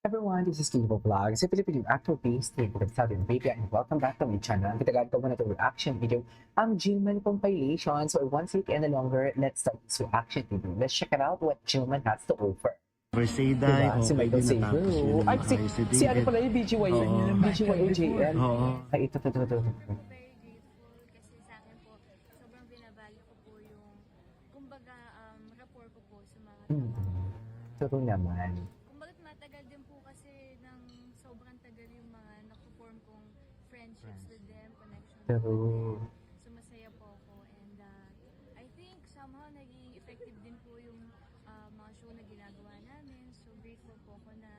Everyone, this is Kibo Vlog. Sa Filipino actor based in Saudi Arabia and welcome back to my channel. Ang kitagad ko muna ito reaction video ang Gilman compilation. So once week and longer, let's start this reaction video. Let's check it out what Gilman has to offer. Versailles, Diba? Si okay Michael din, natapos Seymour. yun ng Ay, maayos. si ano pala yung BGY, Oo. BGYJL. Oo. Ay, ito. Very grateful kasi sa akin po, sobrang binavalue ko po yung, kumbaga, rapport ko po sa mga tao. Turo naman. Kumbaga, matagal din po kasi ng sobrang tagal yung mga nakuform kong friendships with them, connections with True. them. So, masaya po ako. And I think somehow naging effective din po yung mga show na ginagawa namin. So, grateful po ako na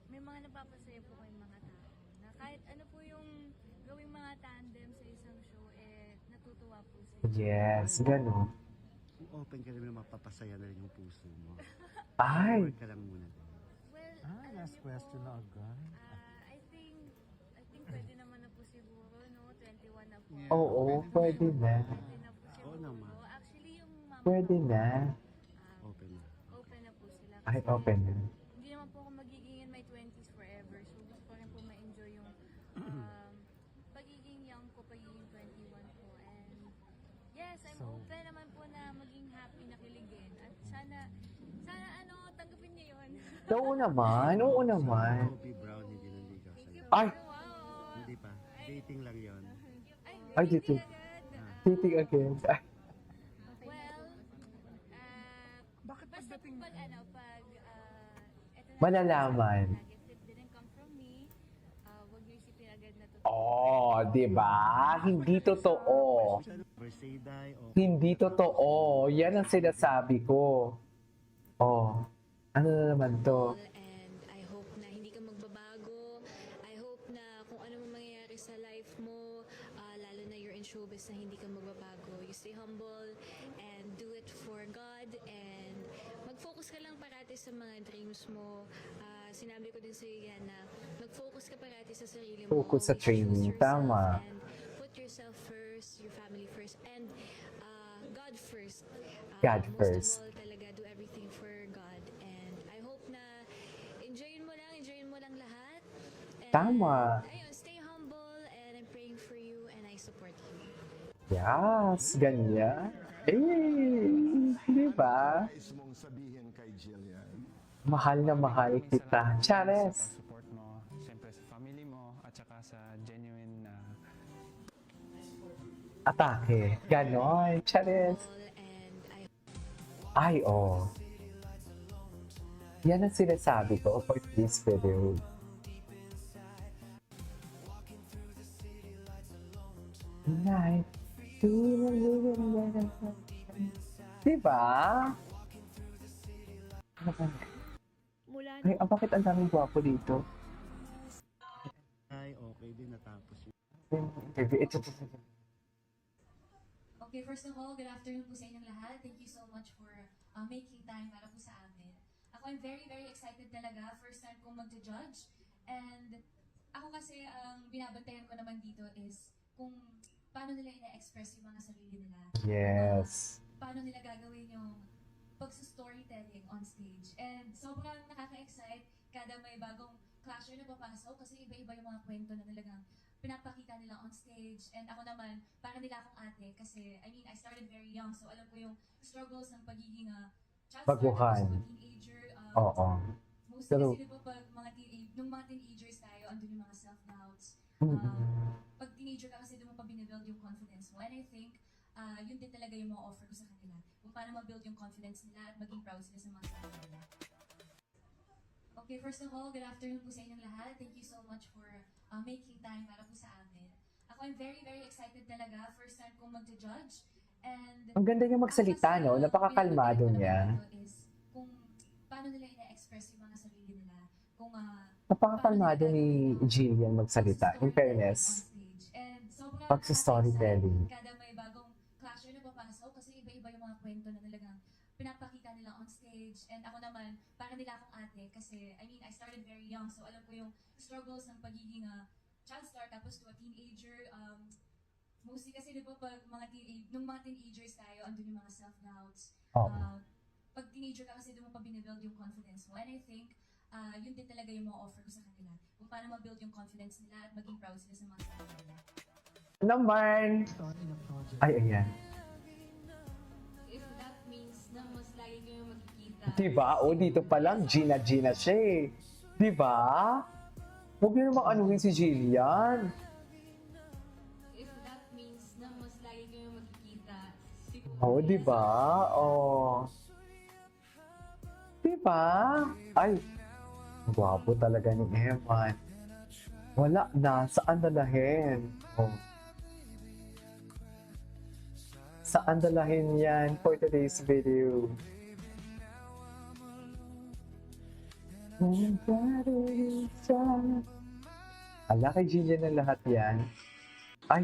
may mga napapasaya po kayong mga tao. Na kahit ano po yung gawing mga tandem sa isang show, natutuwa po sa inyo. Yes, ganun. Kung open ka naman, mapapasaya na rin yung puso mo. Ay, Work ka lang muna din. Well, alam Last niyo question po, na agad. I think pwede naman na po siguro, no? 21 na po. oo, pwede na. Pwede na po siguro. Oo naman. Actually, yung mama Pwede ko, na. Open na. open na po sila. Ay, Kasi open na. Hindi naman po ako magiging in my 20s forever. So, gusto ko rin po ma-enjoy yung pagiging young ko, pagiging 21 po. And yes, I'm open naman po na maging happy, nakiligin. At sana tanggapin niyo yun. Oo naman, oo naman. Coffee brown, hindi nanligaw Thank you sa'yo. Ay! po. Wow. Hindi pa. Dating lang yon. Ay, Dating dito. agad. Titig again. Ay, Well, Bakit basta pagdating- pag eto na, Malalaman. if it didn't come from me, wag niyo isipin agad na totoo. Oh, di ba? Hindi totoo. Versailles, okay. Hindi totoo. Yan ang sinasabi ko. Oh, ano na naman to? And I hope na hindi ka magbabago. I hope na kung ano man mangyayari sa life mo, lalo na you're in showbiz, na hindi ka magbabago. You stay humble and do it for God, and mag-focus ka lang parati sa mga dreams mo. Sinabi ko din sa iyo yan na mag-focus ka parati sa sarili mo. Focus sa Choose training, yourself tama. And put yourself first, your family first, and God first. God Most first. of all, talaga do everything for God. And I hope na enjoyin mo lang lahat. And, Tama. Ayun, stay humble, and I'm praying for you, and I support you. Yes, ganyan. Eh, di ba? Nais mong sabihin kay Jillian? Mahal na mahal kita. Chares. Sa support mo, siyempre sa family mo, at saka sa genuine na Atake. Ganon. Chares. And I Ay, oh. Yan ang sinasabi ko for this video. Night. Diba? Mula Ay, bakit ang daming gwapo dito? Ay, okay din, natapos yun. Ito. Okay, first of all, good afternoon po sa inyong lahat. Thank you so much for making time para po sa amin. Ako, I'm very, very excited talaga. First time kong mag-judge. And ako kasi, ang binabantayan ko naman dito is kung paano nila ina-express yung mga sarili nila. Yes. Paano nila gagawin yung pagsa-storytelling on stage. And sobrang nakaka-excite kada may bagong clasher na papasok kasi iba-iba yung mga kwento na talagang pinapakita nila on stage. And ako naman, para nila akong ate kasi, I mean, I started very young, so alam ko yung struggles ng pagiging child star, Baguhan. tapos teenager. Oo. Mostly Pero- kasi diba pag nung mga teenagers tayo, andun yung mga self-doubts. Pag teenager ka kasi doon mo pa binibuild yung confidence mo. And I think, yun din talaga yung mga offer ko sa kanila. Kung paano ma-build yung confidence nila at maging proud sila sa mga sarili nila. Okay, first of all, good afternoon po sa inyong lahat. Thank you so much for making time para po sa amin. Ako, I'm very, very excited talaga. First time kong mag-judge. And Ang ganda niya magsalita, no? Napakakalmado binabantayan ko niya. naman dito is kung paano nila ina-express yung mga sarili nila. Kung Napakakalmado ni Jillian magsalita. In fairness. Pag sa storytelling. Kada may bagong clasher na papasok kasi iba-iba yung mga kwento na talagang pinapakita nila on stage. And ako naman, para nila akong ate kasi, I mean, I started very young, so alam ko yung struggles ng pagiging child star tapos to a teenager. Mostly kasi di ba pag nung mga teenagers tayo, andun yung mga self-doubts. Oo. Pag teenager ka kasi doon mo pa binibuild yung confidence mo. And I think, yun din talaga yung mga offer ko sa kanila. Kung paano ma-build yung confidence nila at maging proud sila sa mga sarili nila. Naman! Ay, ayan. If that means na mas lagi kayo magkikita. Diba? O, dito pa lang, Gina siya eh. Diba? Huwag niyo namang anuhin si Jillian. If that means na mas lagi kayo magkikita. Oh, diba? Oh. Diba? Ay, gwapo talaga ni Eman. Wala na. Saan dalahin? Oh. Saan dalahin yan for today's video? Ala, kay Gillian na lahat yan. Ay,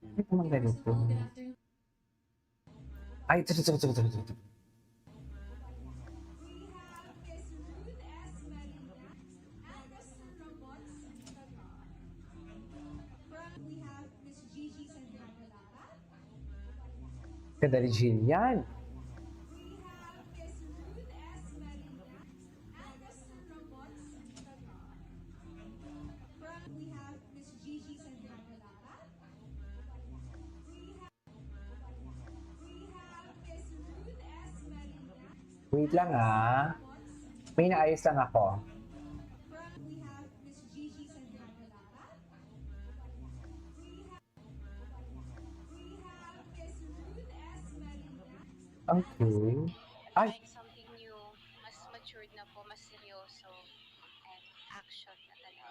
hindi naman ganito. Good afternoon. Ay, ito. Ganda ni Jillian. Wait lang ah. May naayos lang ako. Okay. Ay, Trying something new, mas matured na po, mas seryoso, and action na talaga.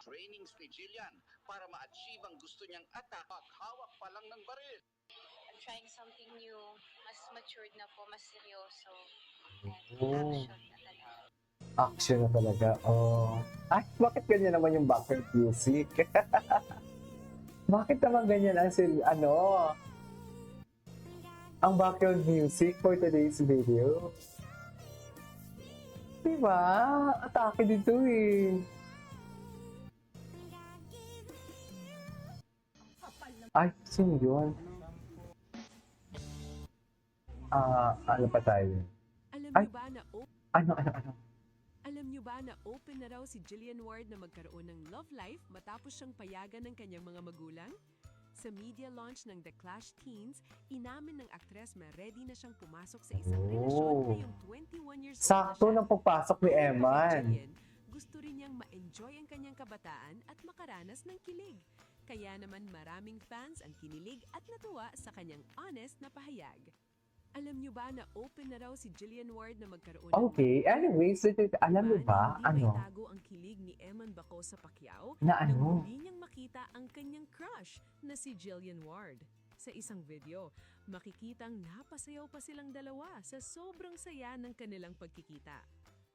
Trainings ni Jillian para ma-achieve ang gusto niyang attack at hawak pa lang ng baril. I'm trying something new, mas matured na po, mas seryoso, Oh. and action na talaga. action na talaga. Oh. Ay, bakit ganyan naman yung background music? Bakit naman ganyan ang background music for today's video? Diba? Atake dito eh. Ay, sino yun? Ano pa tayo? Alam Ay. niyo ba na Ano? Alam niyo ba na open na raw si Jillian Ward na magkaroon ng love life matapos siyang payagan ng kanyang mga magulang? Sa media launch ng The Clash Teens, inamin ng aktres na ready na siyang pumasok sa isang relasyon Oh. ngayong 21 years old Sakto na siya. ng pagpasok ni Pero Eman. kay Jillian, gusto rin niyang ma-enjoy ang kanyang kabataan at makaranas ng kilig. Kaya naman maraming fans ang kinilig at natuwa sa kanyang honest na pahayag. Alam niyo ba na open na raw si Jillian Ward na magkaroon ng Okay, anyways, alam mo ba, Hindi maitago ang kilig ni Eman Baco sa Pacquiao na nang ano? muli niyang makita ang kanyang crush na si Jillian Ward. Sa isang video, makikitang napasayaw pa silang dalawa sa sobrang saya ng kanilang pagkikita.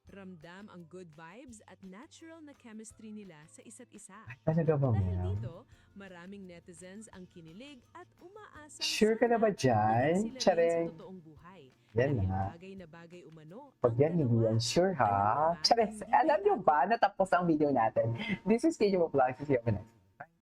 Ramdam ang good vibes at natural na chemistry nila sa isa't isa. Talaga ba, Dahil ma'am? dito, maraming netizens ang kinilig at umaasa Sure ka na ba dyan? Sa Charing. totoong buhay. Yan Dahil na. bagay na bagay umano. Pag ang yan, hindi dalawa. yan sure ha. Alam mo ba, Charis, hindi alam nyo maitago ba, natapos ang video natin. This is KJ Vlogs. See you next.